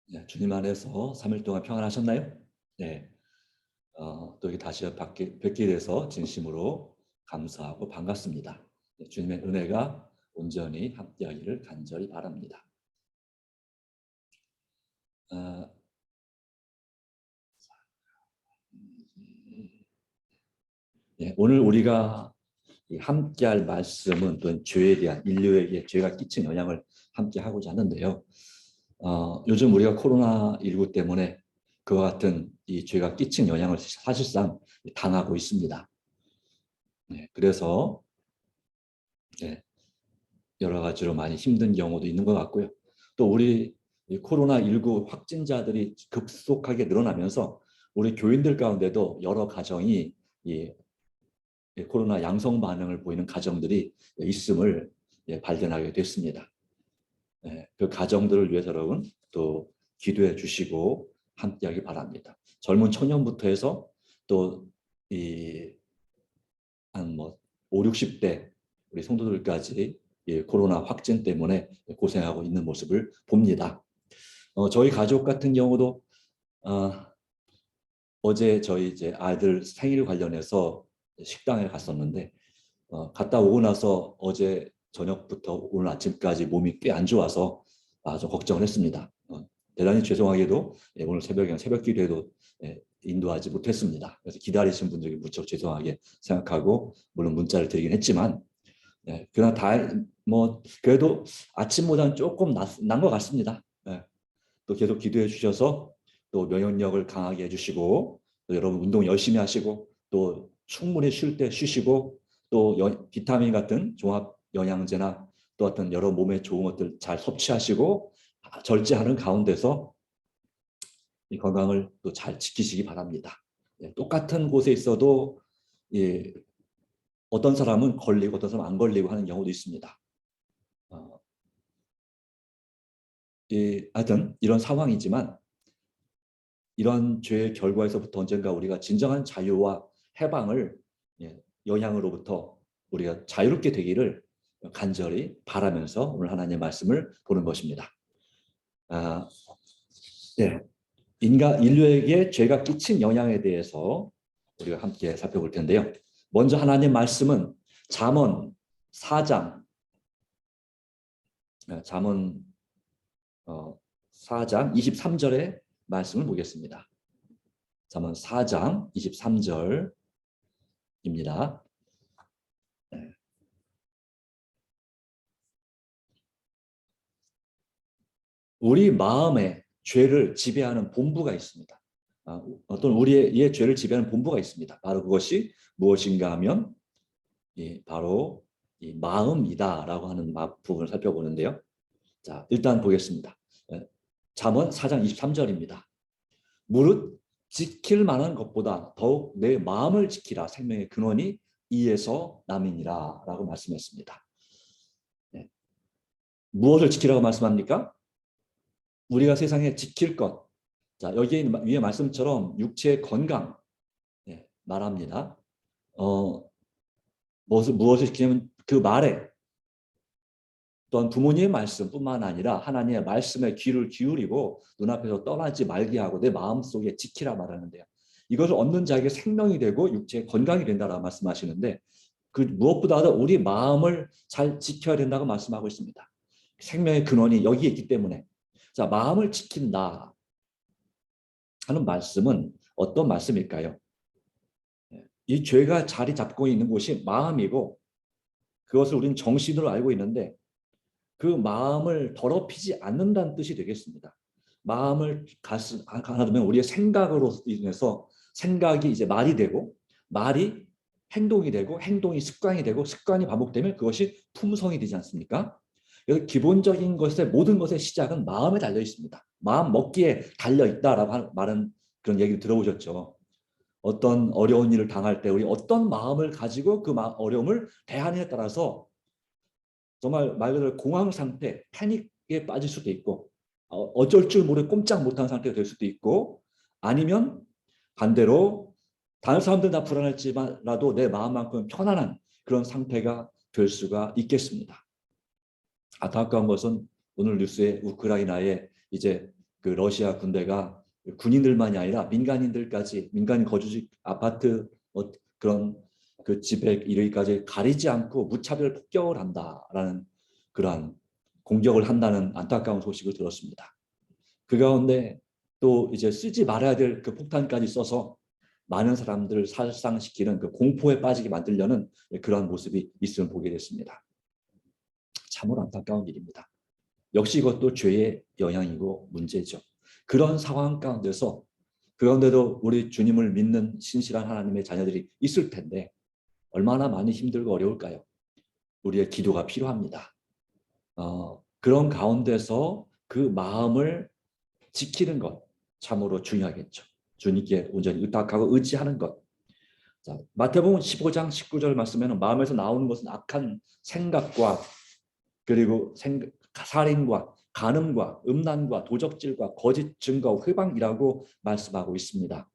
네, 주님 안에서 3일 동안 평안하셨나요? 네, 또 이렇게 다시 뵙게 돼서 진심으로 감사하고 반갑습니다. 네, 주님의 은혜가 온전히 함께하기를 간절히 바랍니다. 아, 네, 오늘 우리가 함께할 말씀은 또 죄에 대한 인류에게 죄가 끼친 영향을 함께 하고자 하는데요. 요즘 우리가 코로나19 때문에 그와 같은 이 죄가 끼친 영향을 사실상 당하고 있습니다. 네, 그래서 네, 여러 가지로 많이 힘든 경우도 있는 것 같고요. 또 우리 코로나19 확진자들이 급속하게 늘어나면서 우리 교인들 가운데도 여러 가정이 이 코로나 양성 반응을 보이는 가정들이 있음을 발견하게 됐습니다. 그 가정들을 위해서 여러분 또 기도해 주시고 함께하기 바랍니다. 젊은 청년부터 해서 또 이 한 뭐 5, 60대 우리 성도들까지 코로나 확진 때문에 고생하고 있는 모습을 봅니다. 저희 가족 같은 경우도 어제 저희 이제 아들 생일 관련해서 식당에 갔었는데 갔다 오고 나서 어제 저녁부터 오늘 아침까지 몸이 꽤 안 좋아서 좀 걱정을 했습니다. 대단히 죄송하게도 오늘 새벽에 새벽 기도에도 인도하지 못했습니다. 그래서 기다리신 분들에게 무척 죄송하게 생각하고 물론 문자를 드리긴 했지만 그러나 뭐 그래도 아침보다는 조금 난 것 같습니다. 또 계속 기도해 주셔서 또 면역력을 강하게 해주시고 또 여러분 운동 열심히 하시고 또 충분히 쉴 때 쉬시고 또 비타민 같은 종합 영양제나 또 어떤 여러 몸에 좋은 것들 잘 섭취하시고 절제하는 가운데서 이 건강을 또 잘 지키시기 바랍니다. 똑같은 곳에 있어도 예, 어떤 사람은 걸리고 어떤 사람은 안 걸리고 하는 경우도 있습니다. 하여튼 이런 상황이지만 이런 죄의 결과에서부터 언젠가 우리가 진정한 자유와 해방을 영향으로부터 우리가 자유롭게 되기를 간절히 바라면서 오늘 하나님의 말씀을 보는 것입니다. 네, 인류에게 죄가 끼친 영향에 대해서 우리가 함께 살펴볼 텐데요. 먼저 하나님의 말씀은 잠언 4장 4장 23절의 말씀을 보겠습니다. 잠언 4장 23절입니다. 우리 마음에 죄를 지배하는 본부가 있습니다. 어떤 우리의 죄를 지배하는 본부가 있습니다. 바로 그것이 무엇인가 하면 바로 이 마음이다라고 하는 부분을 살펴보는데요. 자, 일단 보겠습니다. 잠언 4장 23절입니다. 무릇 지킬 만한 것보다 더욱 내 마음을 지키라. 생명의 근원이 이에서 남이니라 라고 말씀했습니다. 네. 무엇을 지키라고 말씀합니까? 우리가 세상에 지킬 것. 자, 여기 위에 말씀처럼 육체의 건강 말합니다. 무엇을 지키냐면 그 말에 또한 부모님의 말씀뿐만 아니라 하나님의 말씀에 귀를 기울이고 눈앞에서 떠나지 말게 하고 내 마음속에 지키라 말하는데요. 이것을 얻는 자에게 생명이 되고 육체의 건강이 된다라고 말씀하시는데 그 무엇보다도 우리 마음을 잘 지켜야 된다고 말씀하고 있습니다. 생명의 근원이 여기에 있기 때문에 자, 마음을 지킨다 하는 말씀은 어떤 말씀일까요? 이 죄가 자리 잡고 있는 곳이 마음이고 그것을 우리는 정신으로 알고 있는데 그 마음을 더럽히지 않는다는 뜻이 되겠습니다. 마음을 가두면 우리의 생각으로 인해서 생각이 이제 말이 되고 말이 행동이 되고 행동이 습관이 되고 습관이 반복되면 그것이 품성이 되지 않습니까? 그래서 기본적인 것의 모든 것의 시작은 마음에 달려 있습니다. 마음 먹기에 달려 있다라고 말은 그런 얘기를 들어보셨죠. 어떤 어려운 일을 당할 때 우리 어떤 마음을 가지고 그 어려움을 대하느냐에 따라서 정말 말 그대로 공황 상태, 패닉에 빠질 수도 있고 어쩔 줄 모르고 꼼짝 못하는 상태가 될 수도 있고 아니면 반대로 다른 사람들 다 불안할지라도 내 마음만큼 편안한 그런 상태가 될 수가 있겠습니다. 안타까운 것은 오늘 뉴스에 우크라이나에 이제 그 러시아 군대가 군인들만이 아니라 민간인들까지 민간 거주지 아파트 그런 그 집에 이르기까지 가리지 않고 무차별 폭격을 한다라는 그러한 공격을 한다는 안타까운 소식을 들었습니다. 그 가운데 또 이제 쓰지 말아야 될 그 폭탄까지 써서 많은 사람들을 살상시키는 그 공포에 빠지게 만들려는 그러한 모습이 있음을 보게 됐습니다. 참으로 안타까운 일입니다. 역시 이것도 죄의 영향이고 문제죠. 그런 상황 가운데서 그 가운데도 우리 주님을 믿는 신실한 하나님의 자녀들이 있을 텐데 얼마나 많이 힘들고 어려울까요? 우리의 기도가 필요합니다. 그런 가운데서 그 마음을 지키는 것 참으로 중요하겠죠. 주님께 온전히 의탁하고 의지하는 것. 자, 마태복음 15장 19절 말씀에는 마음에서 나오는 것은 악한 생각과 그리고 살인과 간음과 음란과 도적질과 거짓 증거, 회방이라고 말씀하고 있습니다.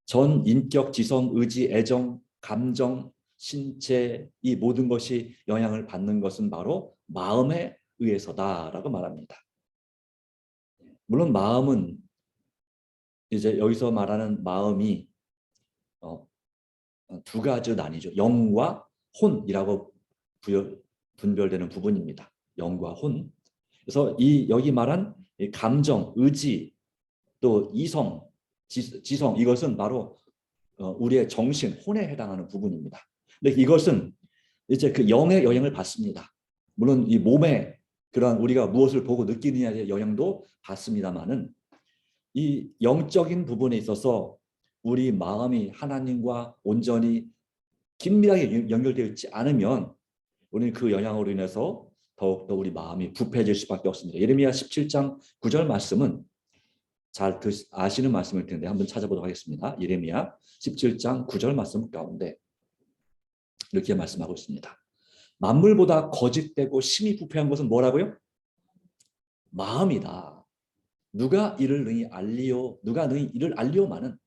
전 인격, 지성, 의지, 애정, 감정, 신체 이 모든 것이 영향을 받는 것은 바로 마음에 의해서다라고 말합니다. 물론 마음은 이제 여기서 말하는 마음이 두 가지로 나뉘죠. 영과 혼이라고 분별되는 부분입니다. 영과 혼. 그래서 여기 말한 감정, 의지, 또 이성, 지성 이것은 바로 우리의 정신, 혼에 해당하는 부분입니다. 근데 이것은 이제 그 영의 영향을 받습니다. 물론 이 몸에 그러한 우리가 무엇을 보고 느끼느냐의 영향도 받습니다만은 이 영적인 부분에 있어서 우리 마음이 하나님과 온전히 긴밀하게 연결되어 있지 않으면 우리는 그 영향으로 인해서 더욱더 우리 마음이 부패해질 수밖에 없습니다. 예레미야 17장 9절 말씀은 잘 아시는 말씀일 텐데 한번 찾아보도록 하겠습니다. 예레미야 17장 9절 말씀 가운데 이렇게 말씀하고 있습니다. 만물보다 거짓되고 심히 부패한 것은 뭐라고요? 마음이다. 누가 이를 능히 이를 알리오마는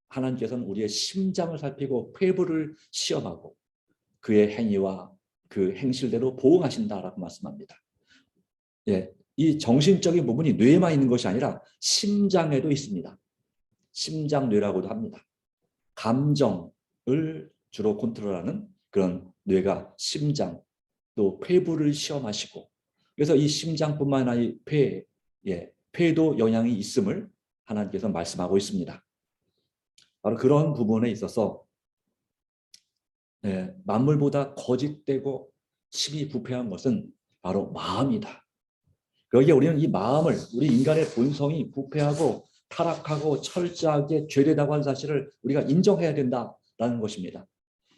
하나님께서는 우리의 심장을 살피고 폐부를 시험하고 그의 행위와 그 행실대로 보응하신다라고 말씀합니다. 예, 이 정신적인 부분이 뇌에만 있는 것이 아니라 심장에도 있습니다. 심장뇌라고도 합니다. 감정을 주로 컨트롤하는 그런 뇌가 심장, 또 폐부를 시험하시고 그래서 이 심장뿐만 아니라 폐도 영향이 있음을 하나님께서 말씀하고 있습니다. 바로 그런 부분에 있어서 만물보다 거짓되고 심히 부패한 것은 바로 마음이다. 그러기에 우리는 이 마음을 우리 인간의 본성이 부패하고 타락하고 철저하게 죄되다고 하는 사실을 우리가 인정해야 된다라는 것입니다.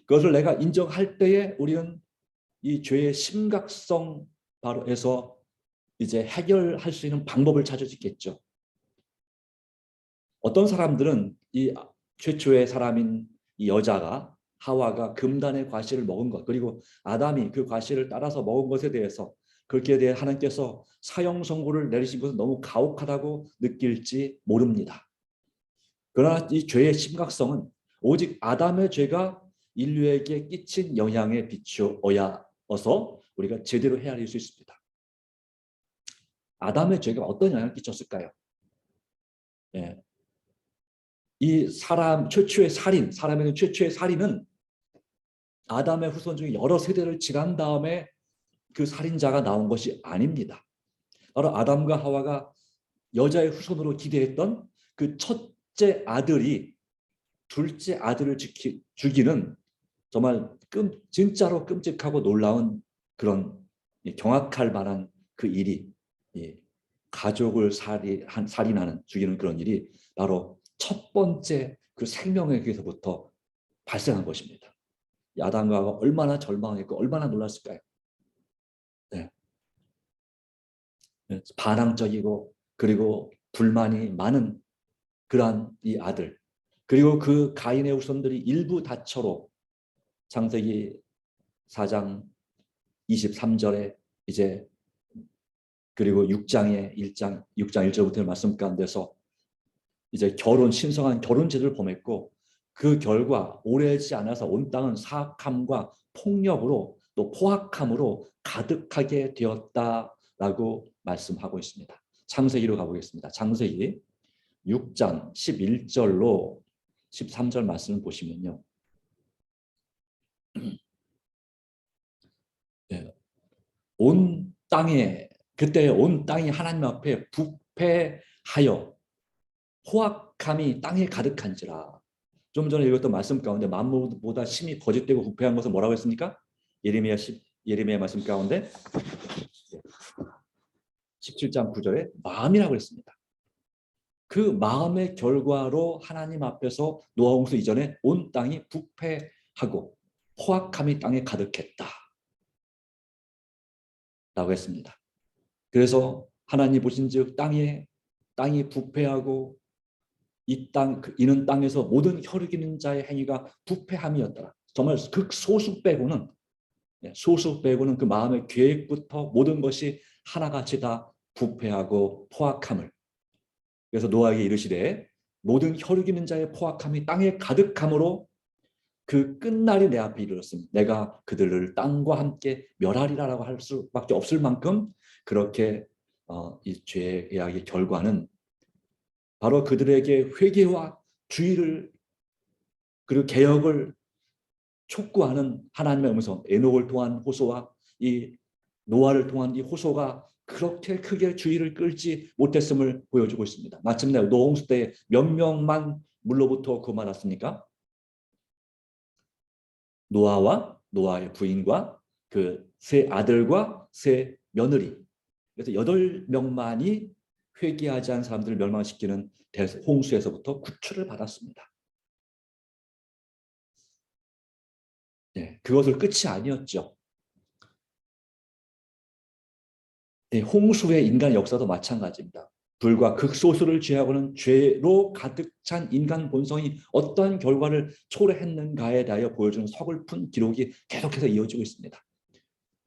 그것을 내가 인정할 때에 우리는 이 죄의 심각성 바로에서 이제 해결할 수 있는 방법을 찾을 수 있겠죠. 어떤 사람들은 이 최초의 사람인 이 여자가 하와가 금단의 과실을 먹은 것 그리고 아담이 그 과실을 따라서 먹은 것에 대해서 그렇게 대해 하나님께서 사형 선고를 내리신 것은 너무 가혹하다고 느낄지 모릅니다. 그러나 이 죄의 심각성은 오직 아담의 죄가 인류에게 끼친 영향에 비추어서 우리가 제대로 헤아릴 수 있습니다. 아담의 죄가 어떤 영향을 끼쳤을까요? 예. 이 최초의 사람에는 최초의 살인은 아담의 후손 중에 여러 세대를 지난 다음에 그 살인자가 나온 것이 아닙니다. 바로 아담과 하와가 여자의 후손으로 기대했던 그 첫째 아들이 둘째 아들을 죽이는 정말 진짜로 끔찍하고 놀라운 그런 경악할 만한 그 일이 가족을 살인하는 죽이는 그런 일이 바로 첫 번째 그 생명에게서부터 발생한 것입니다. 아담과 하와가 얼마나 절망했고 얼마나 놀랐을까요? 네. 반항적이고 그리고 불만이 많은 그러한 이 아들 그리고 그 가인의 후손들이 일부 다처로 창세기 4장 23절에 이제 그리고 6장 1절부터의 말씀 가운데서 이제 신성한 결혼 제도를 범했고 그 결과 오래지 않아서 온 땅은 사악함과 폭력으로 또 포악함으로 가득하게 되었다 라고 말씀하고 있습니다. 창세기로 가보겠습니다. 창세기 6장 11절로 13절 말씀을 보시면요. 네. 온 땅에 그때 온 땅이 하나님 앞에 부패하여 포악함이 땅에 가득한지라. 좀 전에 읽었던 말씀 가운데 만물보다 심히 거짓되고 부패한 것은 뭐라고 했습니까? 예레미야 말씀 가운데 17장 9절에 마음이라고 했습니다. 그 마음의 결과로 하나님 앞에서 노아 홍수 이전에 온 땅이 부패하고 포악함이 땅에 가득했다 라고 했습니다. 그래서 하나님 보신즉 땅이 부패하고 이는 땅에서 모든 혈육있는 자의 행위가 부패함이었더라. 정말 극소수 빼고는 그 마음의 계획부터 모든 것이 하나같이 다 부패하고 포악함을. 그래서 노아에게 이르시되 모든 혈육있는 자의 포악함이 땅에 가득함으로 그 끝날이 내 앞에 이르렀으니 내가 그들을 땅과 함께 멸하리라라고 할 수밖에 없을 만큼 그렇게 이 죄의 계약의 결과는 바로 그들에게 회개와 주의를 그리고 개혁을 촉구하는 하나님의 음성, 에녹을 통한 호소와 이 노아를 통한 이 호소가 그렇게 크게 주의를 끌지 못했음을 보여주고 있습니다. 마침내 노홍수 때 몇 명만 물로부터 구원받았습니까? 노아와 노아의 부인과 그 세 아들과 세 며느리. 그래서 8명만이 회개하지 않은 사람들을 멸망시키는 홍수에서부터 구출을 받았습니다. 네, 그것을 끝이 아니었죠. 네, 홍수의 인간 역사도 마찬가지입니다. 불과 극소수를 제하고는 죄로 가득 찬 인간 본성이 어떠한 결과를 초래했는가에 대하여 보여주는 서글픈 기록이 계속해서 이어지고 있습니다.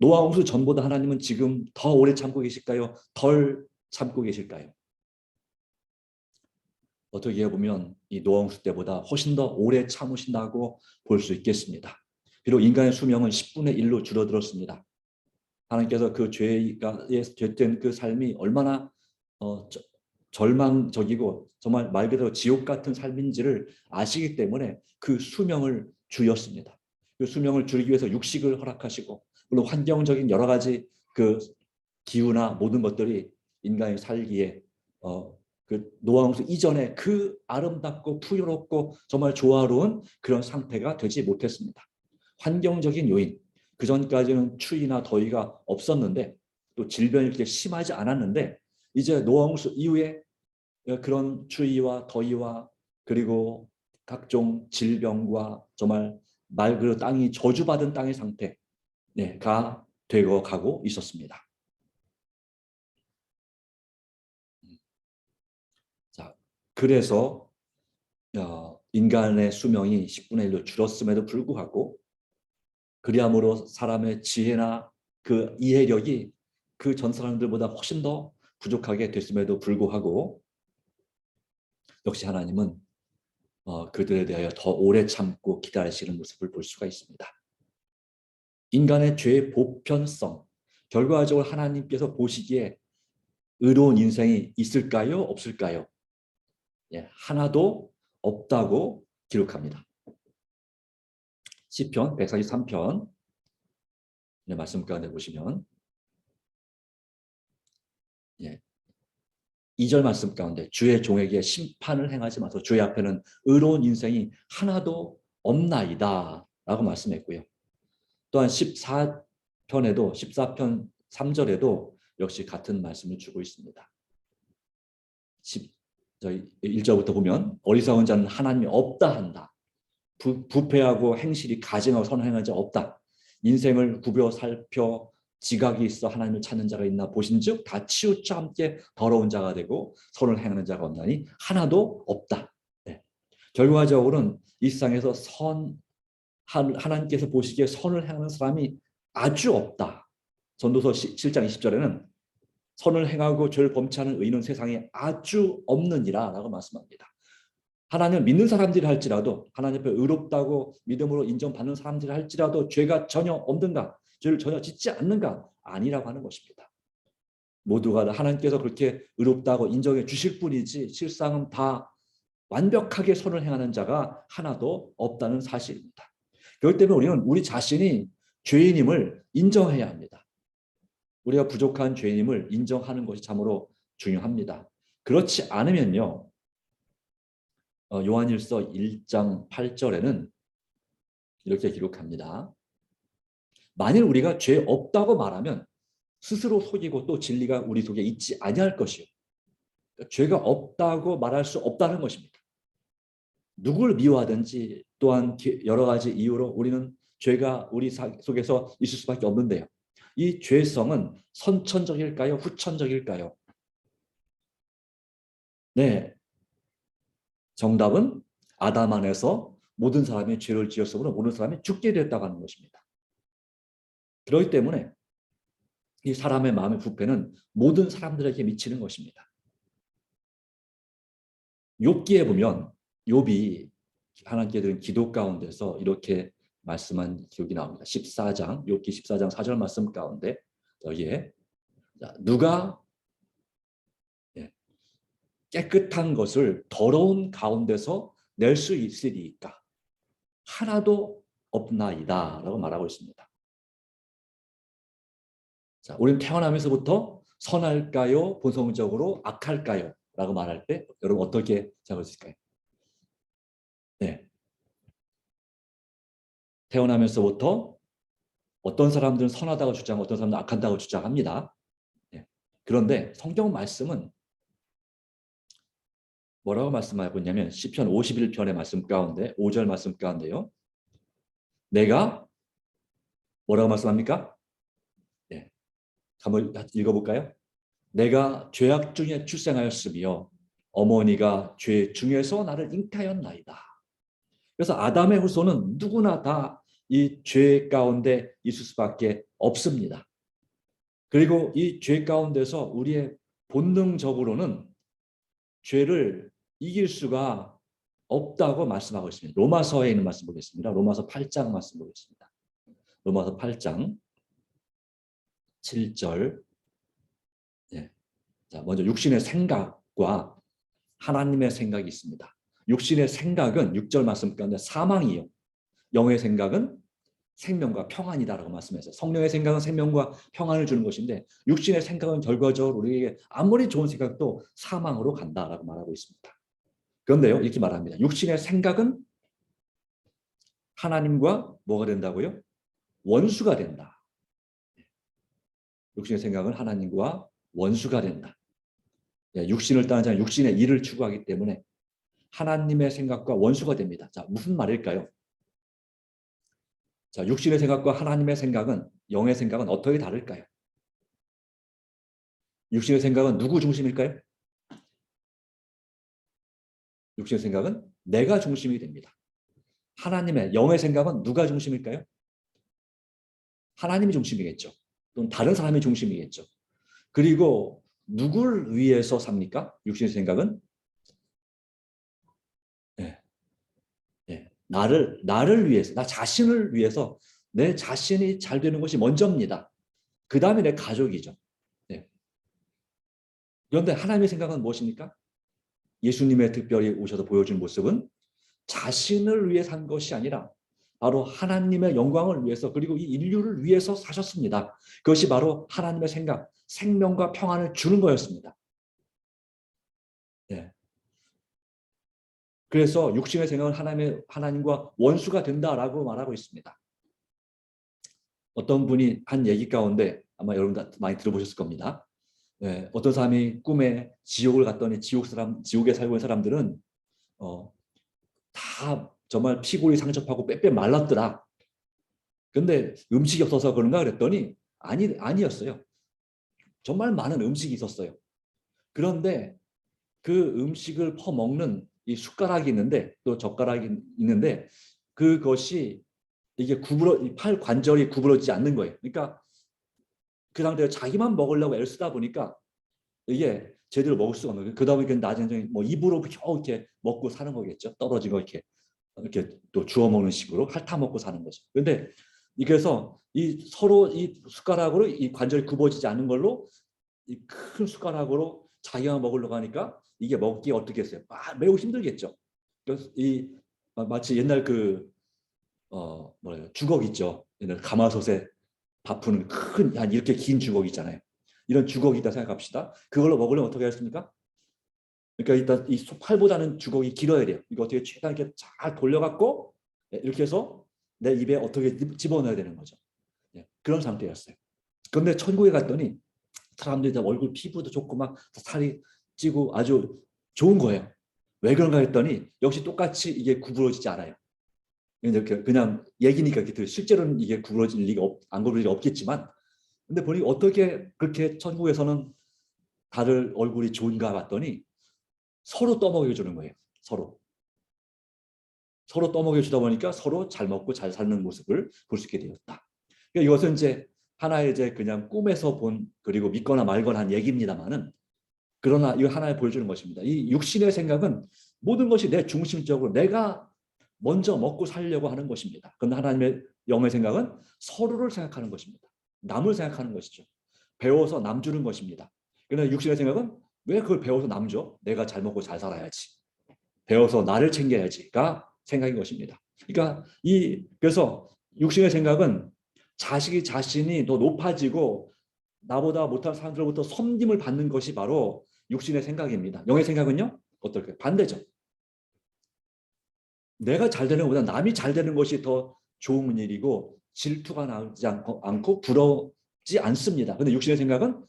노아 홍수 전보다 하나님은 지금 더 오래 참고 계실까요? 덜 참고 계실까요? 어떻게 보면 이 노아 홍수 때보다 훨씬 더 오래 참으신다고 볼 수 있겠습니다. 비록 인간의 수명은 10분의 1로 줄어들었습니다. 하나님께서 그 죄가 됐던 그 삶이 얼마나 절망적이고 정말 말 그대로 지옥 같은 삶인지를 아시기 때문에 그 수명을 줄였습니다. 그 수명을 줄이기 위해서 육식을 허락하시고 물론 환경적인 여러 가지 그 기후나 모든 것들이 인간이 살기에 그 노아 홍수 이전에 그 아름답고 풍요롭고 정말 조화로운 그런 상태가 되지 못했습니다. 환경적인 요인, 그 전까지는 추위나 더위가 없었는데 또 질병이 그렇게 심하지 않았는데 이제 노아 홍수 이후에 그런 추위와 더위와 그리고 각종 질병과 정말 말 그대로 땅이 저주받은 땅의 상태가 되고 가고 있었습니다. 자, 그래서 인간의 수명이 10분의 1로 줄었음에도 불구하고 그리함으로 사람의 지혜나 그 이해력이 그 전 사람들보다 훨씬 더 부족하게 됐음에도 불구하고 역시 하나님은 그들에 대하여 더 오래 참고 기다리시는 모습을 볼 수가 있습니다. 인간의 죄의 보편성, 결과적으로 하나님께서 보시기에 의로운 인생이 있을까요? 없을까요? 예, 하나도 없다고 기록합니다. 시편 143편 말씀 가운데 보시면 2절 말씀 가운데 주의 종에게 심판을 행하지 마소서 주의 앞에는 의로운 인생이 하나도 없나이다 라고 말씀했고요. 또한 14편 3절에도 역시 같은 말씀을 주고 있습니다. 1절부터 보면 어리석은 자는 하나님이 없다 한다. 부패하고 행실이 가증하고 선행한 자 없다. 인생을 구벼 살펴 지각이 있어 하나님을 찾는 자가 있나 보신즉 다 치우쳐 함께 더러운 자가 되고 선을 행하는 자가 없나니 하나도 없다. 네. 결과적으로는 이 세상에서 하나님께서 보시기에 선을 행하는 사람이 아주 없다. 전도서 7장 20절에는 선을 행하고 죄를 범치하는 의인은 세상에 아주 없느니라 라고 말씀합니다. 하나님을 믿는 사람들이 할지라도 하나님 앞에 의롭다고 믿음으로 인정받는 사람들이 할지라도 죄가 전혀 없는가? 죄를 전혀 짓지 않는가? 아니라고 하는 것입니다. 모두가 다 하나님께서 그렇게 의롭다고 인정해 주실 뿐이지 실상은 다 완벽하게 선을 행하는 자가 하나도 없다는 사실입니다. 그렇기 때문에 우리는 우리 자신이 죄인임을 인정해야 합니다. 우리가 부족한 죄인임을 인정하는 것이 참으로 중요합니다. 그렇지 않으면요. 요한일서 1장 8절에는 이렇게 기록합니다. 만일 우리가 죄 없다고 말하면 스스로 속이고 또 진리가 우리 속에 있지 아니할 것이요. 그러니까 죄가 없다고 말할 수 없다는 것입니다. 누굴 미워하든지 또한 여러 가지 이유로 우리는 죄가 우리 속에서 있을 수밖에 없는데요. 이 죄성은 선천적일까요? 후천적일까요? 네, 정답은 아담 안에서 모든 사람이 죄를 지었으므로 모든 사람이 죽게 되었다고 하는 것입니다. 그렇기 때문에 이 사람의 마음의 부패는 모든 사람들에게 미치는 것입니다. 욥기에 보면 욥이 하나님께 드린 기도 가운데서 이렇게 말씀한 기억이 나옵니다. 14장, 욥기 14장 4절 말씀 가운데 여기에 누가 깨끗한 것을 더러운 가운데서 낼 수 있으리까? 하나도 없나이다 라고 말하고 있습니다. 자, 우리는 태어나면서부터 선할까요? 본성적으로 악할까요? 라고 말할 때 여러분 어떻게 생각할 수 있을까요? 네. 태어나면서부터 어떤 사람들은 선하다고 주장하고 어떤 사람들은 악한다고 주장합니다. 네. 그런데 성경 말씀은 뭐라고 말씀하고 있냐면 시편 51편의 말씀 가운데 5절 말씀 가운데요. 내가 뭐라고 말씀합니까? 네. 한번 읽어볼까요? 내가 죄악 중에 출생하였으며 어머니가 죄 중에서 나를 잉태하였나이다. 그래서 아담의 후손은 누구나 다 이 죄 가운데 있을 수밖에 없습니다. 그리고 이 죄 가운데서 우리의 본능적으로는 죄를 이길 수가 없다고 말씀하고 있습니다. 로마서에 있는 말씀 보겠습니다. 로마서 8장 말씀 보겠습니다. 로마서 8장 7절. 네. 자, 먼저 육신의 생각과 하나님의 생각이 있습니다. 육신의 생각은 6절 말씀 가운데 사망이요. 영의 생각은 생명과 평안이다라고 말씀했어요. 성령의 생각은 생명과 평안을 주는 것인데 육신의 생각은 결과적으로 우리에게 아무리 좋은 생각도 사망으로 간다라고 말하고 있습니다. 그런데요, 이렇게 말합니다. 육신의 생각은 하나님과 뭐가 된다고요? 원수가 된다. 육신의 생각은 하나님과 원수가 된다. 육신을 따르는 자는 육신의 일을 추구하기 때문에 하나님의 생각과 원수가 됩니다. 자, 무슨 말일까요? 자, 육신의 생각과 하나님의 생각은, 영의 생각은 어떻게 다를까요? 육신의 생각은 누구 중심일까요? 육신의 생각은 내가 중심이 됩니다. 하나님의 영의 생각은 누가 중심일까요? 하나님이 중심이겠죠. 또는 다른 사람이 중심이겠죠. 그리고 누굴 위해서 삽니까? 육신의 생각은 네. 네. 나를 위해서, 나 자신을 위해서 내 자신이 잘 되는 것이 먼저입니다. 그 다음에 내 가족이죠. 네. 그런데 하나님의 생각은 무엇입니까? 예수님의 특별히 오셔서 보여준 모습은 자신을 위해 산 것이 아니라 바로 하나님의 영광을 위해서 그리고 이 인류를 위해서 사셨습니다. 그것이 바로 하나님의 생각, 생명과 평안을 주는 거였습니다. 네. 그래서 육신의 생각은 하나님과 원수가 된다라고 말하고 있습니다. 어떤 분이 한 얘기 가운데 아마 여러분 많이 들어보셨을 겁니다. 네, 어떤 사람이 꿈에 지옥을 갔더니 지옥에 살고 있는 사람들은 다 정말 피골이 상접하고 빼빼 말랐더라. 근데 음식이 없어서 그런가 그랬더니 아니었어요. 정말 많은 음식이 있었어요. 그런데 그 음식을 퍼먹는 이 숟가락이 있는데 또 젓가락이 있는데 그것이 이게 이 팔 관절이 구부러지지 않는 거예요. 그러니까 그 상태에서 자기만 먹으려고 애를 쓰다 보니까 이게 제대로 먹을 수가 없는 거예요. 그 다음에 나중에 뭐 입으로 겨우 이렇게 먹고 사는 거겠죠. 떨어진 거 이렇게 또 주워 먹는 식으로 핥아 먹고 사는 거죠. 그런데 그래서 이 서로 이 숟가락으로 이 관절이 굽어지지 않는 걸로 이 큰 숟가락으로 자기가 먹으려고 하니까 이게 먹기 어떻게 했어요? 매우 힘들겠죠. 그래서 이 마치 옛날 그 뭐래요? 주걱 있죠. 옛날 가마솥에 밥 푸는 큰 한 이렇게 긴 주걱 있잖아요. 이런 주걱이 있다 생각합시다. 그걸로 먹으려면 어떻게 했습니까? 그러니까 일단 이 팔보다는 주걱이 길어야 돼요. 이거 어떻게 최대한 이렇게 잘 돌려갖고 이렇게 해서 내 입에 어떻게 집어넣어야 되는 거죠. 그런 상태였어요. 그런데 천국에 갔더니 사람들이 다 얼굴 피부도 좋고 막 살이 찌고 아주 좋은 거예요. 왜 그런가 했더니 역시 똑같이 이게 구부러지지 않아요. 그냥 얘기니까 실제로는 이게 구부러질 리가 안 구부러질 리 없겠지만, 근데 보니 어떻게 그렇게 천국에서는 다들 얼굴이 좋은가 봤더니 서로 떠먹여 주는 거예요. 서로 떠먹여 주다 보니까 서로 잘 먹고 잘 사는 모습을 볼 수 있게 되었다. 그러니까 이것은 이제 하나의 이제 그냥 꿈에서 본, 그리고 믿거나 말거나 한 얘기입니다만은, 그러나 이거 하나에 보여주는 것입니다. 이 육신의 생각은 모든 것이 내 중심적으로 내가 먼저 먹고 살려고 하는 것입니다. 그런데 하나님의 영의 생각은 서로를 생각하는 것입니다. 남을 생각하는 것이죠. 배워서 남 주는 것입니다. 그러나 육신의 생각은 왜 그걸 배워서 남 줘? 내가 잘 먹고 잘 살아야지. 배워서 나를 챙겨야지가 생각인 것입니다. 그러니까 그래서 육신의 생각은 자신이 더 높아지고 나보다 못한 사람들로부터 섬김을 받는 것이 바로 육신의 생각입니다. 영의 생각은요? 어떨까요? 반대죠. 내가 잘 되는 것보다 남이 잘 되는 것이 더 좋은 일이고 질투가 나지 않고 부러지 않습니다. 근데 육신의 생각은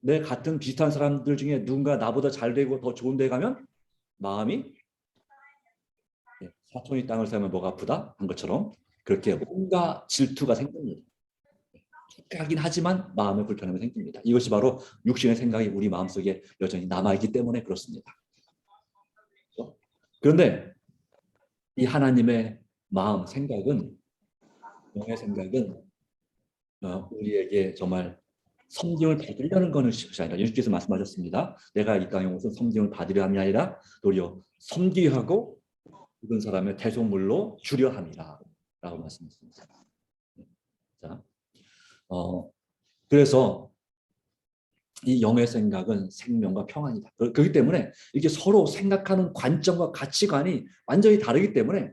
내 같은 비슷한 사람들 중에 누군가 나보다 잘 되고 더 좋은 데 가면 마음이 사촌이 땅을 사면 뭐가 아프다 한 것처럼 그렇게 뭔가 질투가 생깁니다. 착하긴 하지만 마음의 불편함이 생깁니다. 이것이 바로 육신의 생각이 우리 마음속에 여전히 남아있기 때문에 그렇습니다. 그런데 이 하나님의 마음, 생각은, 영의 생각은 우리에게 정말 섬김을 받으려는 것이 아니라, 예수께서 말씀하셨습니다. 내가 이 땅에 오서 섬김을 받으려 함이 아니라 도리어 섬기하고 죽은 사람의 대속물로 주려 함이라 라고 말씀하셨습니다. 자, 그래서 이 영의 생각은 생명과 평안이다. 그렇기 때문에 이렇게 서로 생각하는 관점과 가치관이 완전히 다르기 때문에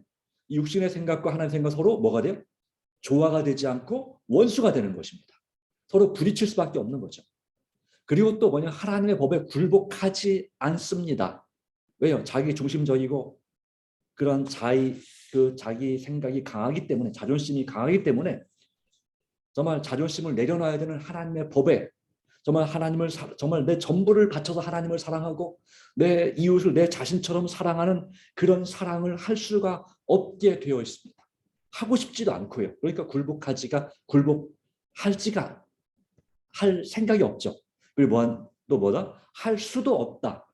이 육신의 생각과 하나님의 생각은 서로 뭐가 돼요? 조화가 되지 않고 원수가 되는 것입니다. 서로 부딪힐 수밖에 없는 거죠. 그리고 또 뭐냐, 하나님의 법에 굴복하지 않습니다. 왜요? 자기 중심적이고 그런 자기 생각이 강하기 때문에, 자존심이 강하기 때문에 정말 자존심을 내려놔야 되는 하나님의 법에 정말 정말 내 전부를 바쳐서 하나님을 사랑하고 내 이웃을 내 자신처럼 사랑하는 그런 사랑을 할 수가 없게 되어 있습니다. 하고 싶지도 않고요. 그러니까 굴복할지가 할 생각이 없죠. 그리고 또 뭐다? 할 수도 없다.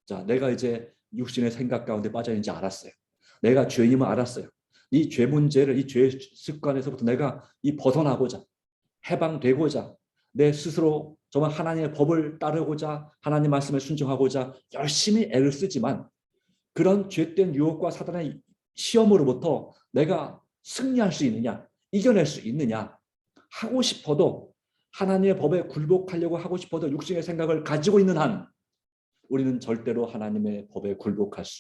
자, 내가 이제 육신의 생각 가운데 빠져 있는지 알았어요. 내가 죄인임을 알았어요. 이 죄 문제를, 이 죄 습관에서부터 내가 벗어나고자, 해방되고자, 내 스스로 정말 하나님의 법을 따르고자, 하나님 말씀에 순종하고자 열심히 애를 쓰지만 그런 죄된 유혹과 사단의 시험으로부터 내가 승리할 수 있느냐, 이겨낼 수 있느냐, 하고 싶어도 하나님의 법에 굴복하려고 하고 싶어도 육신의 생각을 가지고 있는 한 우리는 절대로 하나님의 법에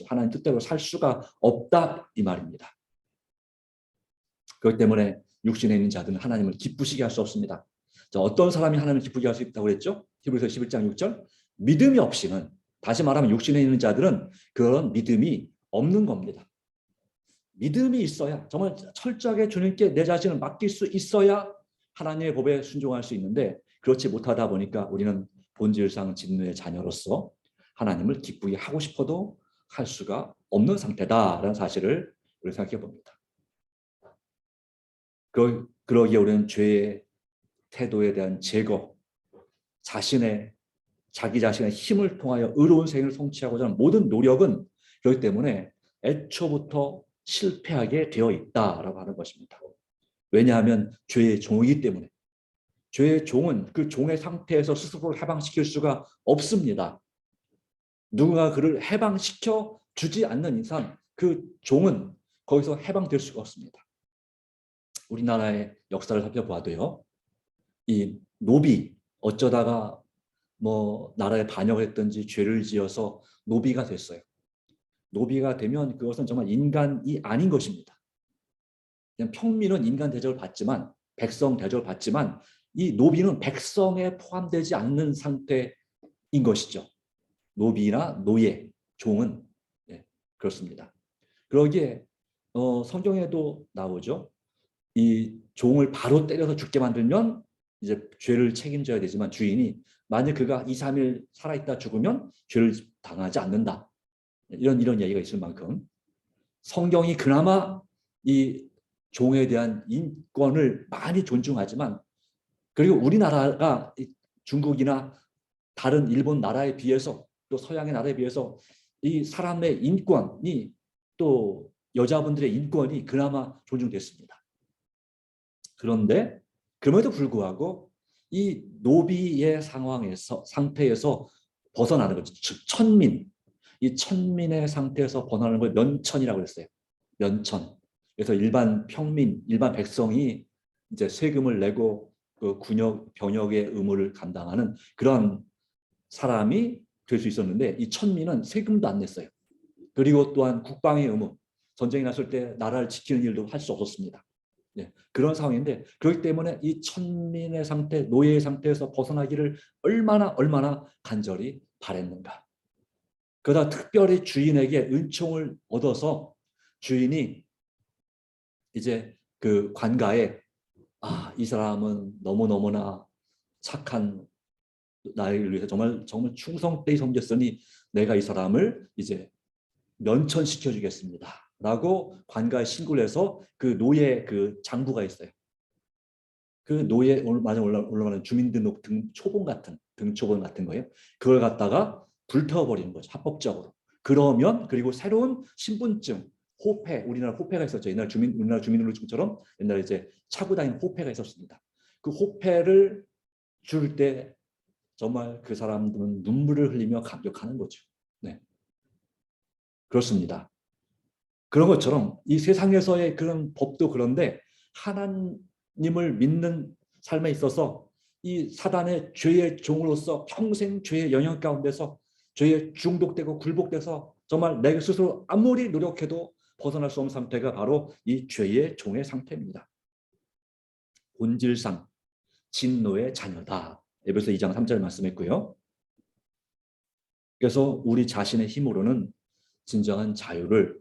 하나님 뜻대로 살 수가 없다, 이 말입니다. 그렇기 때문에 육신에 있는 자들은 하나님을 기쁘시게 할 수 없습니다. 자, 어떤 사람이 하나님을 기쁘게 할 수 있다고 그랬죠? 히브리서 11장 6절. 믿음이 없이는, 다시 말하면 육신에 있는 자들은 그런 믿음이 없는 겁니다. 믿음이 있어야, 정말 철저하게 주님께 내 자신을 맡길 수 있어야 하나님의 법에 순종할 수 있는데, 그렇지 못하다 보니까 우리는 본질상 진노의 자녀로서 하나님을 기쁘게 하고 싶어도 할 수가 없는 상태다라는 사실을 우리 생각해 봅니다. 그러기에 우리는 죄의 태도에 대한 제거, 자기 자신의 힘을 통하여 의로운 생을 성취하고자 하는 모든 노력은 그렇기 때문에 애초부터 실패하게 되어 있다라고 하는 것입니다. 왜냐하면 죄의 종이기 때문에. 죄의 종은 그 종의 상태에서 스스로를 해방시킬 수가 없습니다. 누군가 그를 해방시켜 주지 않는 이상 그 종은 거기서 해방될 수가 없습니다. 우리나라의 역사를 살펴봐도요, 이 노비, 어쩌다가 뭐 나라에 반역을 했든지 죄를 지어서 노비가 됐어요. 노비가 되면 그것은 정말 인간이 아닌 것입니다. 그냥 평민은 인간 대접을 받지만 백성 대접을 받지만 이 노비는 백성에 포함되지 않는 상태인 것이죠. 노비나 노예, 종은 네, 그렇습니다. 그러기에 성경에도 나오죠. 이 종을 바로 때려서 죽게 만들면 이제 죄를 책임져야 되지만 주인이 만약 그가 2, 3일 살아있다 죽으면 죄를 당하지 않는다. 이런 얘기가 있을 만큼 성경이 그나마 이 종에 대한 인권을 많이 존중하지만 그리고 우리나라가 중국이나 다른 일본 나라에 비해서 또 서양의 나라에 비해서 이 사람의 인권이 또 여자분들의 인권이 그나마 존중됐습니다. 그런데 그럼에도 불구하고 이 노비의 상태에서 벗어나는 거죠. 즉 천민, 이 천민의 상태에서 벗어나는 걸 면천이라고 했어요. 면천. 그래서 일반 평민, 일반 백성이 이제 세금을 내고 그 군역, 병역의 의무를 감당하는 그런 사람이 될 수 있었는데 이 천민은 세금도 안 냈어요. 그리고 또한 국방의 의무, 전쟁이 났을 때 나라를 지키는 일도 할 수 없었습니다. 네, 그런 상황인데 그렇기 때문에 이 천민의 상태, 노예의 상태에서 벗어나기를 얼마나 간절히 바랬는가. 그러다 특별히 주인에게 은총을 얻어서 주인이 이제 그 관가에 이 사람은 너무너무나 착한 나를 위해서 정말 충성되이 섬겼으니 내가 이 사람을 이제 면천시켜 주겠습니다. 라고 관가에 신고를 해서 그 노예 그 장부가 있어요. 그 노예 오늘 마저 올라가는 주민등록 등초본 같은 거예요. 그걸 갖다가 불태워버리는 거죠. 합법적으로. 그러면 그리고 새로운 신분증, 호패, 우리나라 호패가 있었죠. 우리나라 주민등록증처럼 옛날에 이제 차고 다니는 호패가 있었습니다. 그 호패를 줄 때 정말 그 사람들은 눈물을 흘리며 감격하는 거죠. 네, 그렇습니다. 그런 것처럼 이 세상에서의 그런 법도 그런데 하나님을 믿는 삶에 있어서 이 사단의 죄의 종으로서 평생 죄의 영역 가운데서 죄에 중독되고 굴복돼서 정말 내 스스로 아무리 노력해도 벗어날 수 없는 상태가 바로 이 죄의 종의 상태입니다. 본질상 진노의 자녀다. 에베소 2장 3절 말씀했고요. 그래서 우리 자신의 힘으로는 진정한 자유를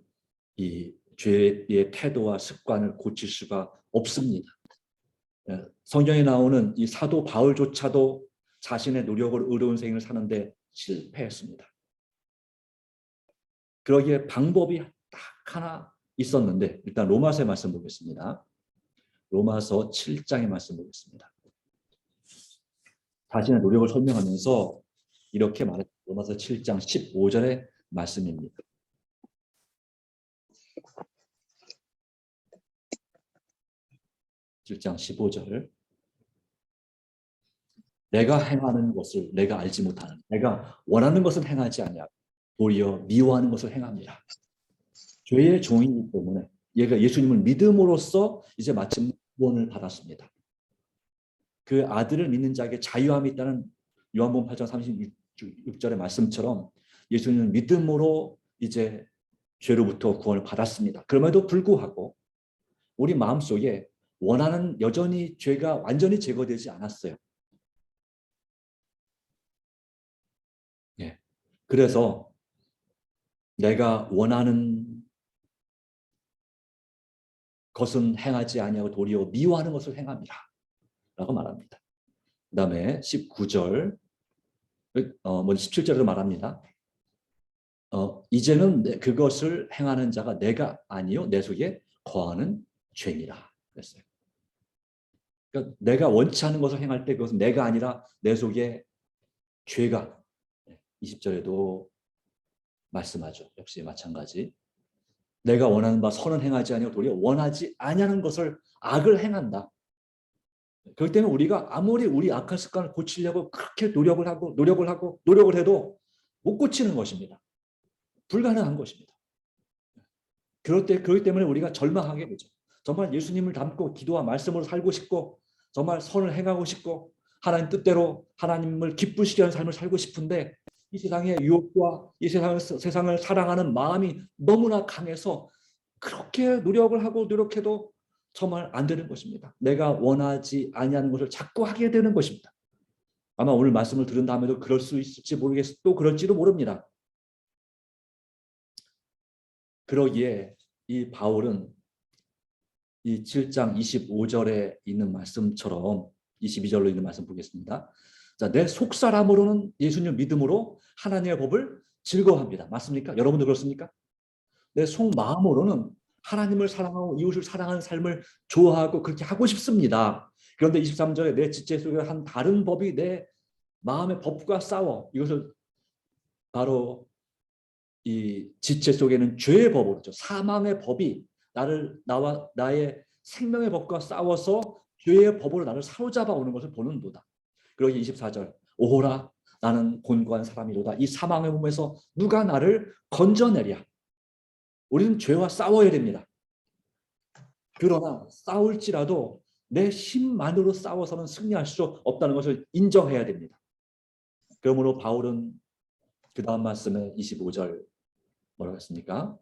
이 죄의 태도와 습관을 고칠 수가 없습니다. 성경에 나오는 이 사도 바울조차도 자신의 노력으로 의로운 생을 사는데 실패했습니다. 그러기에 방법이 딱 하나 있었는데 일단 로마서의 말씀 보겠습니다. 로마서 7장의 말씀 보겠습니다. 자신의 노력을 설명하면서 이렇게 말했습니다. 로마서 7장 15절의 말씀입니다. 7장 15절. 내가 행하는 것을 내가 알지 못하는, 내가 원하는 것을 행하지 아니하고 도리어 미워하는 것을 행합니다. 죄의 종이기 때문에 얘가 예수님을 믿음으로써 이제 마침 구원을 받았습니다. 그 아들을 믿는 자에게 자유함이 있다는 요한복음 8장 36절의 말씀처럼 예수님은 믿음으로 이제 죄로부터 구원을 받았습니다. 그럼에도 불구하고 우리 마음속에 원하는 여전히 죄가 완전히 제거되지 않았어요. 예. 그래서 내가 원하는 것은 행하지 아니하고 도리어 미워하는 것을 행합니다. 라고 말합니다. 그 다음에 19절, 먼저 17절에도 말합니다. 이제는 그것을 행하는 자가 내가 아니요 내 속에 거하는 죄니라 그랬어요. 그러니까 내가 원치 않은 것을 행할 때 그것은 내가 아니라 내 속에 죄가 20절에도 말씀하죠. 역시 마찬가지. 내가 원하는 바 선은 행하지 아니하고 도리어 원하지 아니하는 것을 악을 행한다. 그렇기 때문에 우리가 아무리 우리 악한 습관을 고치려고 그렇게 노력을 해도 못 고치는 것입니다. 불가능한 것입니다. 그렇기 때문에 우리가 절망하게 되죠. 정말 예수님을 닮고 기도와 말씀으로 살고 싶고 정말 선을 행하고 싶고 하나님 뜻대로 하나님을 기쁘시게 하는 삶을 살고 싶은데 이 세상의 유혹과 이 세상을 사랑하는 마음이 너무나 강해서 그렇게 노력을 하고 노력해도 정말 안 되는 것입니다. 내가 원하지 아니하는 것을 자꾸 하게 되는 것입니다. 아마 오늘 말씀을 들은 다음에도 그럴 수 있을지 모르겠어. 또 그럴지도 모릅니다. 그러기에 이 바울은 이 7장 25절에 있는 말씀처럼 22절로 있는 말씀 보겠습니다. 자, 내 속사람으로는 예수님 믿음으로 하나님의 법을 즐거워합니다. 맞습니까? 여러분도 그렇습니까? 내 속마음으로는 하나님을 사랑하고 이웃을 사랑하는 삶을 좋아하고 그렇게 하고 싶습니다. 그런데 23절에 내 지체 속에 한 다른 법이 내 마음의 법과 싸워. 이것을 바로 이 지체 속에는 죄의 법으로, 사망의 법이 나의 생명의 법과 싸워서 죄의 법으로 나를 사로잡아 오는 것을 보는도다. 그러기 24절, 오호라 나는 곤고한 사람이로다. 이 사망의 몸에서 누가 나를 건져내랴. 우리는 죄와 싸워야 됩니다. 그러나 싸울지라도 내 힘만으로 싸워서는 승리할 수 없다는 것을 인정해야 됩니다. 그러므로 바울은 그 다음 말씀에 25절 뭐라고 했습니까?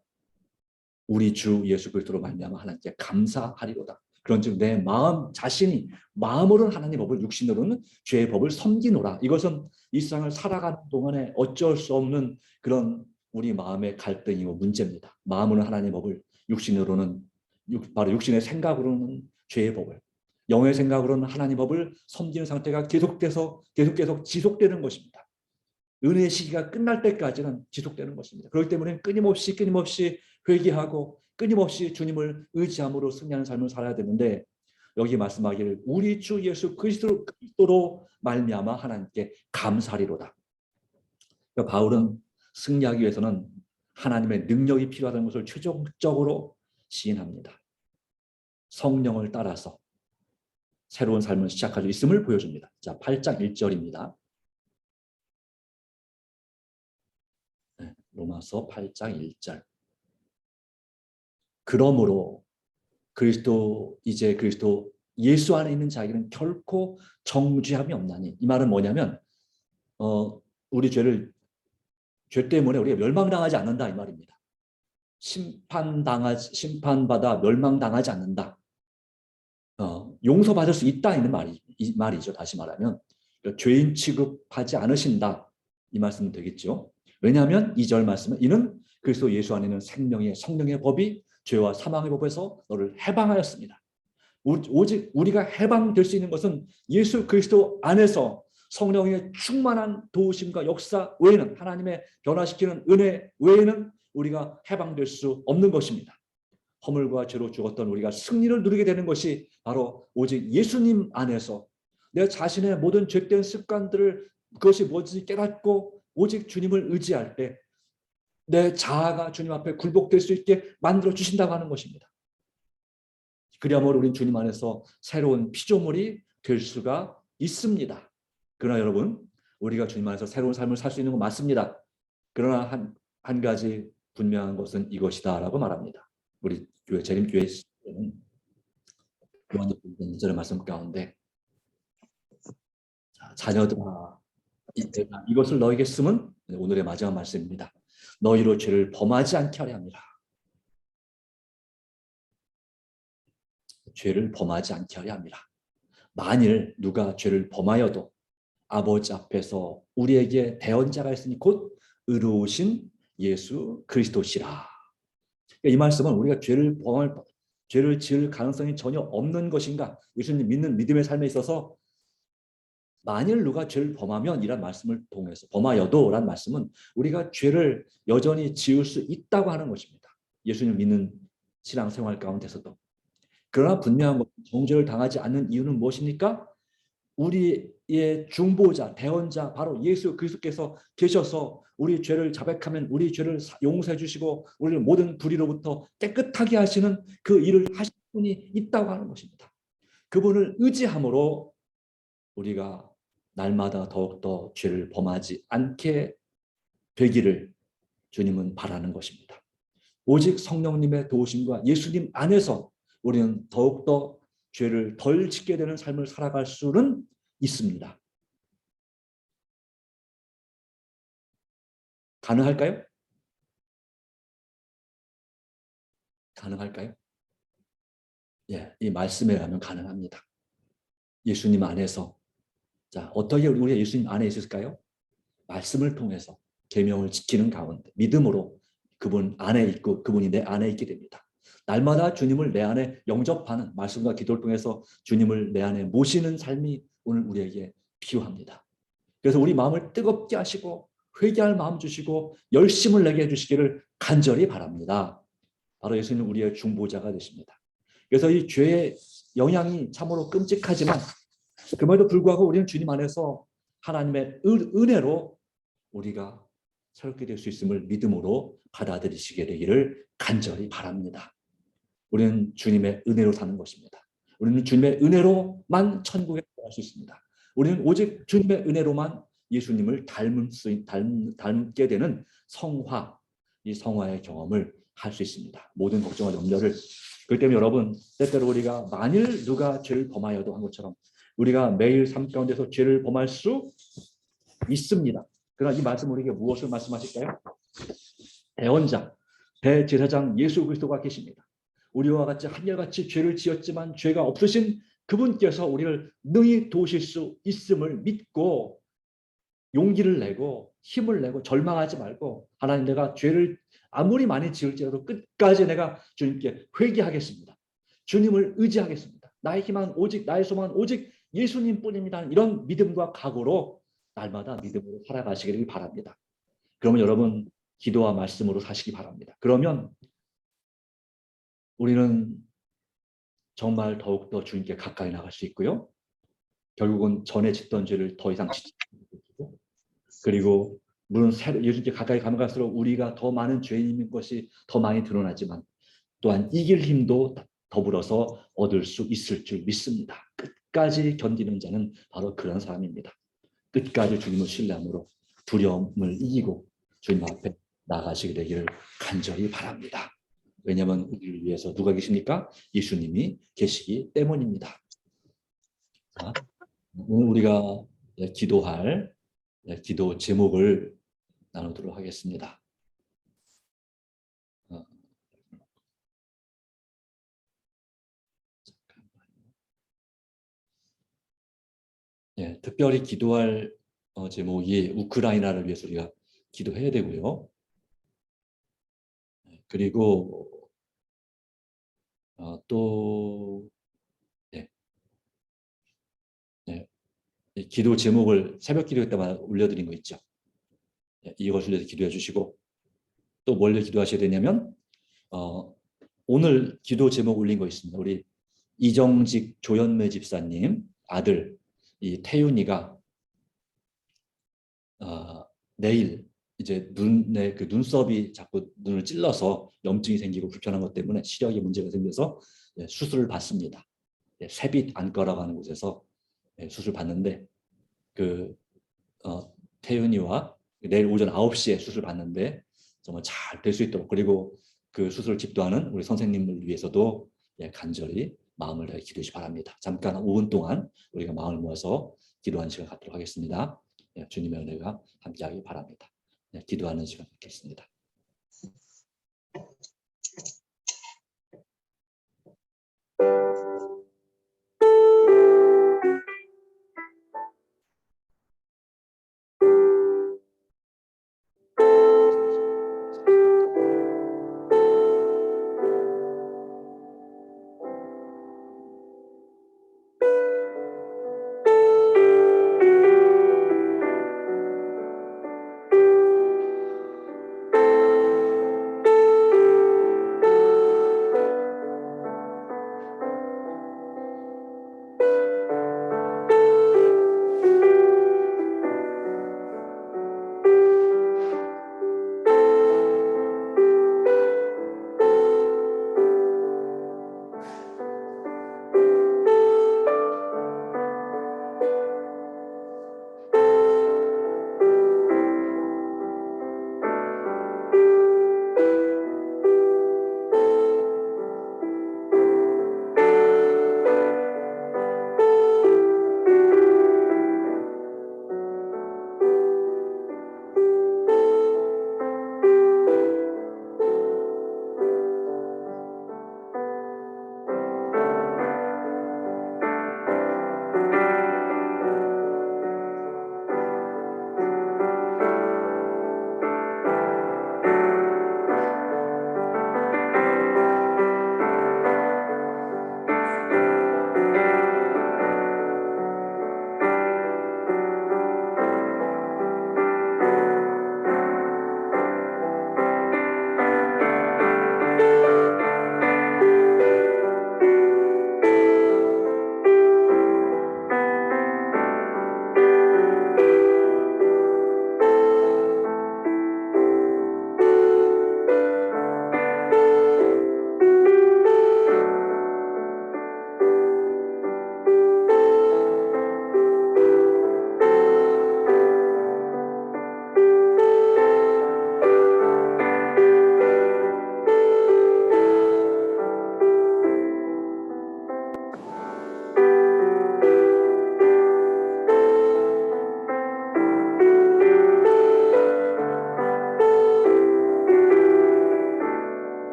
우리 주 예수 그리스도로 말미암아 하나님께 감사하리로다. 그런즉 내 마음 자신이 마음으로는 하나님의 법을 육신으로는 죄의 법을 섬기노라. 이것은 이 세상을 살아가는 동안에 어쩔 수 없는 그런 우리 마음의 갈등이고 문제입니다. 마음으로는 하나님의 법을 육신으로는 바로 육신의 생각으로는 죄의 법을 영의 생각으로는 하나님의 법을 섬기는 상태가 계속 지속되는 것입니다. 은혜의 시기가 끝날 때까지는 지속되는 것입니다. 그렇기 때문에 끊임없이 회개하고 끊임없이 주님을 의지함으로 승리하는 삶을 살아야 되는데 여기 말씀하기를 우리 주 예수 그리스도로 말미암아 하나님께 감사리로다. 그러니까 바울은 승리하기 위해서는 하나님의 능력이 필요하다는 것을 최종적으로 시인합니다. 성령을 따라서 새로운 삶을 시작할 수 있음을 보여줍니다. 자, 8장 1절입니다. 로마서 8장 1절. 그러므로 그리스도 예수 안에 있는 자에게는 결코 정죄함이 없나니. 이 말은 뭐냐면 우리 죄 때문에 우리가 멸망당하지 않는다 이 말입니다. 심판받아 멸망당하지 않는다. 용서받을 수 있다 이 말이죠. 다시 말하면 죄인 취급하지 않으신다 이 말씀은 되겠죠. 왜냐하면 2절 말씀은 이는 그리스도 예수 안에는 생명의 성령의 법이 죄와 사망의 법에서 너를 해방하였습니다. 오직 우리가 해방될 수 있는 것은 예수 그리스도 안에서 성령의 충만한 도우심과 역사 외에는, 하나님의 변화시키는 은혜 외에는 우리가 해방될 수 없는 것입니다. 허물과 죄로 죽었던 우리가 승리를 누리게 되는 것이 바로 오직 예수님 안에서 내 자신의 모든 죄된 습관들을 그것이 뭔지 깨닫고 오직 주님을 의지할 때 내 자아가 주님 앞에 굴복될 수 있게 만들어 주신다고 하는 것입니다. 그리하면 우리는 주님 안에서 새로운 피조물이 될 수가 있습니다. 그러나 여러분, 우리가 주님 안에서 새로운 삶을 살 수 있는 건 맞습니다. 그러나 한 가지 분명한 것은 이것이다라고 말합니다. 우리 교회 재림교회는 요한복음 1절의 말씀 가운데 자녀들아 이것을 너에게 쓰면 오늘의 마지막 말씀입니다. 너희로 죄를 범하지 않게 하려 합니다. 죄를 범하지 않게 하려 합니다. 만일 누가 죄를 범하여도 아버지 앞에서 우리에게 대언자가 있으니 곧 의로우신 예수 그리스도시라. 이 말씀은 우리가 죄를 지을 가능성이 전혀 없는 것인가? 예수님 믿는 믿음의 삶에 있어서 만일 누가 죄를 범하면 이란 말씀을 통해서 범하여도 라는 말씀은 우리가 죄를 여전히 지을 수 있다고 하는 것입니다. 예수님 믿는 신앙생활 가운데서도. 그러나 분명한 것은 정죄를 당하지 않는 이유는 무엇입니까? 우리의 중보자, 대언자 바로 예수 그리스도께서 계셔서 우리 죄를 자백하면 우리 죄를 용서해 주시고 우리를 모든 불의로부터 깨끗하게 하시는 그 일을 하실 분이 있다고 하는 것입니다. 그분을 의지함으로 우리가 날마다 더욱더 죄를 범하지 않게 되기를 주님은 바라는 것입니다. 오직 성령님의 도우심과 예수님 안에서 우리는 더욱더 죄를 덜 짓게 되는 삶을 살아갈 수는 있습니다. 가능할까요? 가능할까요? 예, 이 말씀에 의하면 가능합니다. 예수님 안에서. 자, 어떻게 우리가 예수님 안에 있을까요? 말씀을 통해서 계명을 지키는 가운데 믿음으로 그분 안에 있고 그분이 내 안에 있게 됩니다. 날마다 주님을 내 안에 영접하는 말씀과 기도를 통해서 주님을 내 안에 모시는 삶이 오늘 우리에게 필요합니다. 그래서 우리 마음을 뜨겁게 하시고 회개할 마음 주시고 열심을 내게 해주시기를 간절히 바랍니다. 바로 예수님은 우리의 중보자가 되십니다. 그래서 이 죄의 영향이 참으로 끔찍하지만 그럼에도 불구하고 우리는 주님 안에서 하나님의 은혜로 우리가 새롭게 될 수 있음을 믿음으로 받아들이시게 되기를 간절히 바랍니다. 우리는 주님의 은혜로 사는 것입니다. 우리는 주님의 은혜로만 천국에 갈 수 있습니다. 우리는 오직 주님의 은혜로만 예수님을 닮게 되는 성화, 이 성화의 경험을 할 수 있습니다. 모든 걱정과 염려를. 그렇기 때문에 여러분, 때때로 우리가 만일 누가 죄를 범하여도 한 것처럼 우리가 매일 삶 가운데서 죄를 범할 수 있습니다. 그러나 이 말씀 우리에게 무엇을 말씀하실까요? 대언자, 대제사장 예수 그리스도가 계십니다. 우리와 같이 한결같이 죄를 지었지만 죄가 없으신 그분께서 우리를 능히 도우실 수 있음을 믿고 용기를 내고 힘을 내고 절망하지 말고 하나님 내가 죄를 아무리 많이 지을지라도 끝까지 내가 주님께 회개하겠습니다. 주님을 의지하겠습니다. 나의 희망은 오직 나의 소망은 오직 예수님뿐입니다. 이런 믿음과 각오로 날마다 믿음으로 살아가시기를 바랍니다. 그러면 여러분 기도와 말씀으로 사시기 바랍니다. 그러면 우리는 정말 더욱더 주님께 가까이 나갈 수 있고요. 결국은 전에 짓던 죄를 더 이상 짓지 않고 그리고 물론 예수님께 가까이 가면 갈수록 우리가 더 많은 죄인인 것이 더 많이 드러나지만 또한 이길 힘도 더불어서 얻을 수 있을 줄 믿습니다. 끝까지 견디는 자는 바로 그런 사람입니다. 끝까지 주님을 신뢰함으로 두려움을 이기고 주님 앞에 나가시게 되기를 간절히 바랍니다. 왜냐하면 우리를 위해서 누가 계십니까? 예수님이 계시기 때문입니다. 자, 오늘 우리가 기도할 기도 제목을 나누도록 하겠습니다. 특별히 기도할 제목이 우크라이나를 위해서 우리가 기도해야 되고요. 그리고 또 네, 네, 기도 제목을 새벽 기도 때마다 올려드린 거 있죠. 이것을 위해서 기도해 주시고 또 뭘 기도하셔야 되냐면 오늘 기도 제목 올린 거 있습니다. 우리 이정직 조현매 집사님 아들 이 태윤이가 내일 이제 눈에 그 눈썹이 자꾸 눈을 찔러서 염증이 생기고 불편한 것 때문에 시력에 문제가 생겨서 수술을 받습니다. 세빛 안과라고 하는 곳에서 수술 받는데 그 태윤이와 내일 오전 9시에 수술 받는데 정말 잘 될 수 있도록 그리고 그 수술을 집도하는 우리 선생님을 위해서도 간절히 마음을 다해 기도해 주시기 바랍니다. 잠깐 5분 동안 우리가 마음을 모아서 기도하는 시간 갖도록 하겠습니다. 주님의 은혜가 함께하기 바랍니다. 기도하는 시간 갖겠습니다.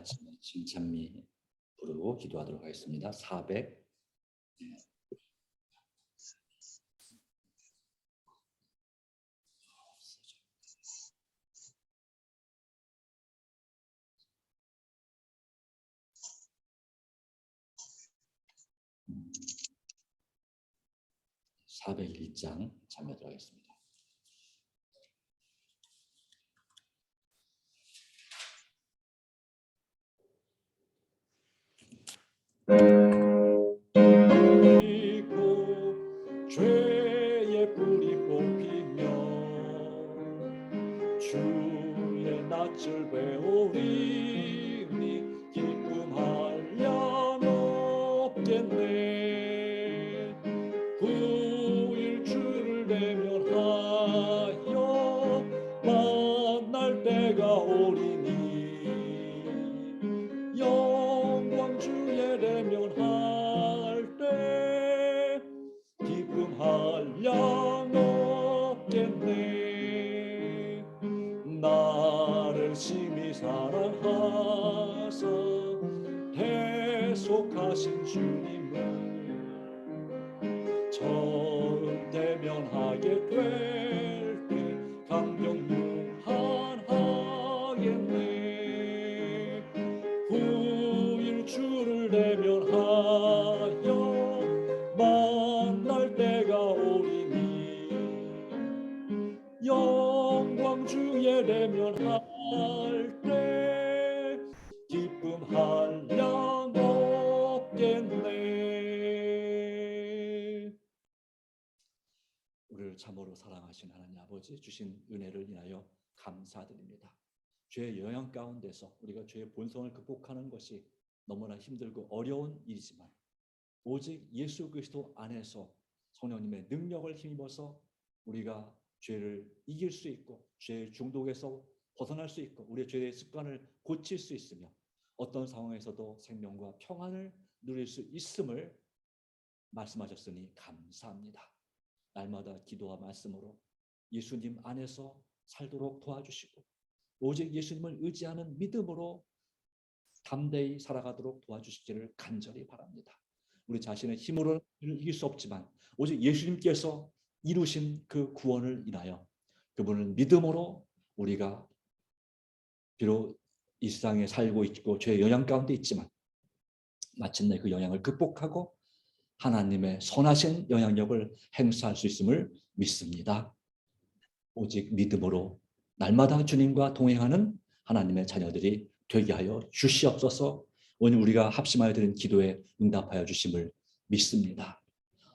같이 칭찬미 부르고 기도하도록 하겠습니다. 400 401장 참여하도록 하겠습니다. 죄의 뿌리 뽑히며 주의 낯을 배우리니 기쁨하려 높겠네. 9일 주를 대면하여 만날 때가 오리니 영광 주의 대면할 때 기쁨하려 높겠네. 나를 심히 사랑하사 대속하신 주님을 처음 대면하게 될 때 감격 무한하겠네. 9일 주를 대면하여 만날 때가 오리니 영광 주의 대면할 때 기쁨하려 높겠네. 우리를 참으로 사랑하신 하나님 아버지, 주신 은혜를 인하여 감사드립니다. 죄의 영향 가운데서 우리가 죄의 본성을 극복하는 것이 너무나 힘들고 어려운 일이지만 오직 예수 그리스도 안에서 성령님의 능력을 힘입어서 우리가 죄를 이길 수 있고 죄의 중독에서 벗어날 수 있고 우리의 죄의 습관을 고칠 수 있으며 어떤 상황에서도 생명과 평안을 누릴 수 있음을 말씀하셨으니 감사합니다. 날마다 기도와 말씀으로 예수님 안에서 살도록 도와주시고 오직 예수님을 의지하는 믿음으로 담대히 살아가도록 도와주시기를 간절히 바랍니다. 우리 자신의 힘으로는 이길 수 없지만 오직 예수님께서 이루신 그 구원을 인하여 그분을 믿음으로 우리가 비록 이 세상에 살고 있고 죄의 영향 가운데 있지만 마침내 그 영향을 극복하고 하나님의 선하신 영향력을 행사할 수 있음을 믿습니다. 오직 믿음으로 날마다 주님과 동행하는 하나님의 자녀들이 되게 하여 주시옵소서. 오늘 우리가 합심하여 드린 기도에 응답하여 주심을 믿습니다.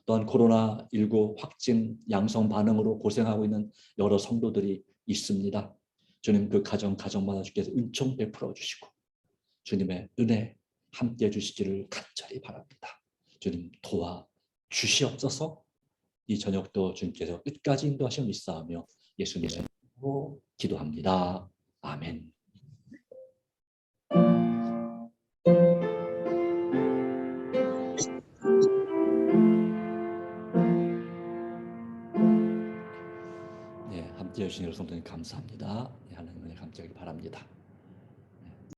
또한 코로나19 확진 양성 반응으로 고생하고 있는 여러 성도들이 있습니다. 주님 그 가정마다 주께서 은총 베풀어 주시고 주님의 은혜 함께 주시기를 간절히 바랍니다. 주님 도와 주시옵소서. 이 저녁도 주님께서 끝까지 인도하시며 믿사오며 예수님의 이름으로 기도합니다. 아멘. 네, 함께해 주신 여러분 성도님 감사합니다. 네, 하나님 은혜 감사하기 바랍니다.